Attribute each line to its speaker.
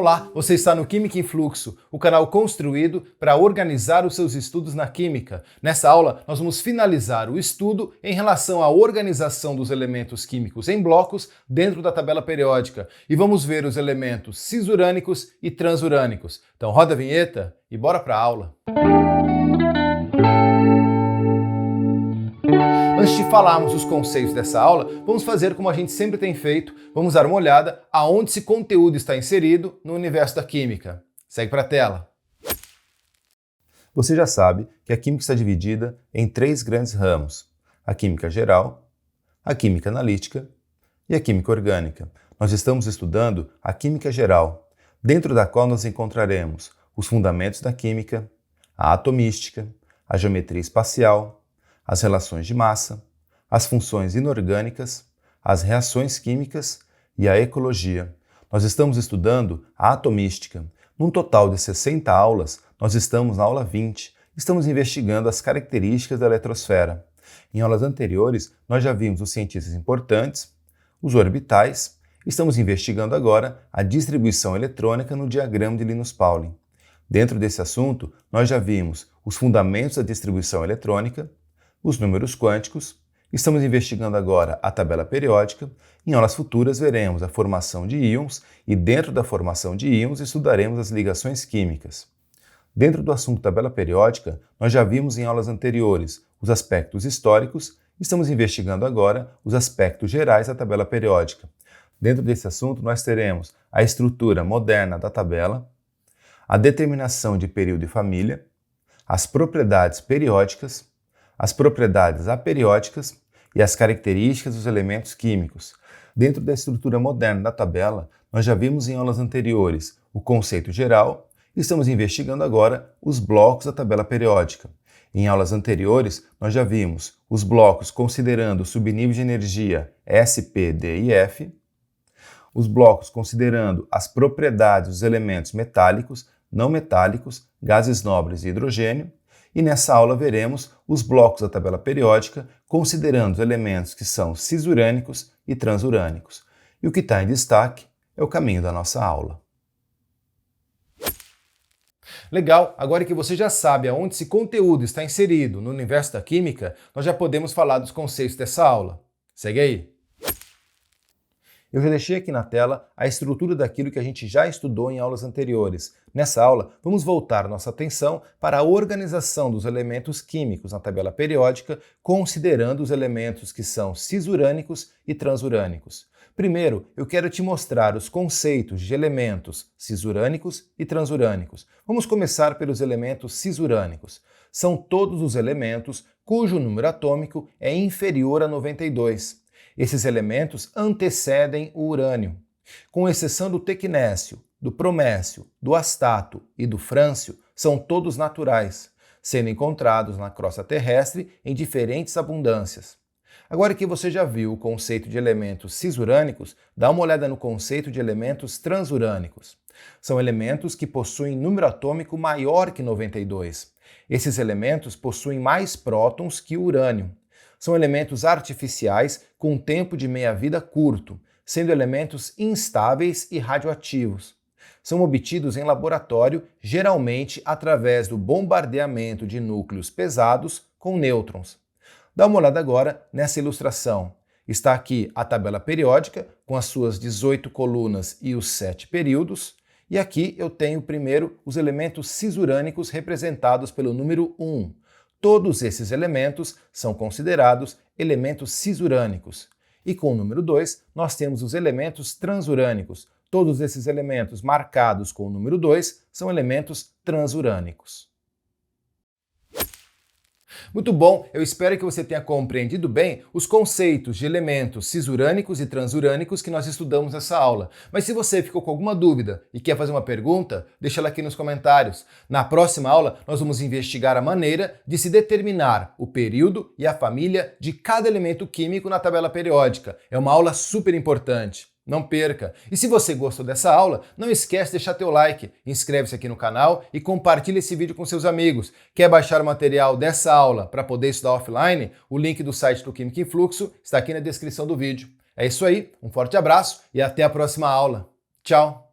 Speaker 1: Olá, você está no Química em Fluxo, o canal construído para organizar os seus estudos na química. Nessa aula, nós vamos finalizar o estudo em relação à organização dos elementos químicos em blocos dentro da tabela periódica e vamos ver os elementos cisurânicos e transurânicos. Então roda a vinheta e bora para a aula. Antes de falarmos os conceitos dessa aula, vamos fazer como a gente sempre tem feito, vamos dar uma olhada aonde esse conteúdo está inserido no universo da química. Segue para a tela. Você já sabe que a química está dividida em três grandes ramos: a química geral, a química analítica e a química orgânica. Nós estamos estudando a química geral, dentro da qual nós encontraremos os fundamentos da química, a atomística, a geometria espacial, as relações de massa, as funções inorgânicas, as reações químicas e a ecologia. Nós estamos estudando a atomística. Num total de 60 aulas, nós estamos na aula 20. Estamos investigando as características da eletrosfera. Em aulas anteriores, nós já vimos os cientistas importantes, os orbitais. Estamos investigando agora a distribuição eletrônica no diagrama de Linus-Pauling. Dentro desse assunto, nós já vimos os fundamentos da distribuição eletrônica, os números quânticos, estamos investigando agora a tabela periódica. Em aulas futuras veremos a formação de íons e dentro da formação de íons estudaremos as ligações químicas. Dentro do assunto tabela periódica, nós já vimos em aulas anteriores os aspectos históricos, estamos investigando agora os aspectos gerais da tabela periódica. Dentro desse assunto nós teremos a estrutura moderna da tabela, a determinação de período e família, as propriedades periódicas, as propriedades aperiódicas e as características dos elementos químicos. Dentro da estrutura moderna da tabela, nós já vimos em aulas anteriores o conceito geral e estamos investigando agora os blocos da tabela periódica. Em aulas anteriores, nós já vimos os blocos considerando o subnível de energia S, P, D e F, os blocos considerando as propriedades dos elementos metálicos, não metálicos, gases nobres e hidrogênio. E nessa aula veremos os blocos da tabela periódica, considerando os elementos que são cisurânicos e transurânicos. E o que está em destaque é o caminho da nossa aula. Legal, agora que você já sabe aonde esse conteúdo está inserido no universo da química, nós já podemos falar dos conceitos dessa aula. Segue aí! Eu já deixei aqui na tela a estrutura daquilo que a gente já estudou em aulas anteriores. Nessa aula, vamos voltar nossa atenção para a organização dos elementos químicos na tabela periódica, considerando os elementos que são cisurânicos e transurânicos. Primeiro, eu quero te mostrar os conceitos de elementos cisurânicos e transurânicos. Vamos começar pelos elementos cisurânicos. São todos os elementos cujo número atômico é inferior a 92. Esses elementos antecedem o urânio. Com exceção do tecnécio, do bromécio, do astato e do frâncio, são todos naturais, sendo encontrados na crosta terrestre em diferentes abundâncias. Agora que você já viu o conceito de elementos cisurânicos, dá uma olhada no conceito de elementos transurânicos. São elementos que possuem número atômico maior que 92. Esses elementos possuem mais prótons que o urânio. São elementos artificiais com tempo de meia-vida curto, sendo elementos instáveis e radioativos. São obtidos em laboratório, geralmente através do bombardeamento de núcleos pesados com nêutrons. Dá uma olhada agora nessa ilustração. Está aqui a tabela periódica, com as suas 18 colunas e os 7 períodos. E aqui eu tenho primeiro os elementos cisurânicos representados pelo número 1. Todos esses elementos são considerados elementos cisurânicos. E com o número 2, nós temos os elementos transurânicos. Todos esses elementos marcados com o número 2 são elementos transurânicos. Muito bom, eu espero que você tenha compreendido bem os conceitos de elementos cisurânicos e transurânicos que nós estudamos nessa aula. Mas se você ficou com alguma dúvida e quer fazer uma pergunta, deixa ela aqui nos comentários. Na próxima aula, nós vamos investigar a maneira de se determinar o período e a família de cada elemento químico na tabela periódica. É uma aula super importante. Não perca! E se você gostou dessa aula, não esquece de deixar teu like, inscreve-se aqui no canal e compartilha esse vídeo com seus amigos. Quer baixar o material dessa aula para poder estudar offline? O link do site do Química em Fluxo está aqui na descrição do vídeo. É isso aí, um forte abraço e até a próxima aula. Tchau!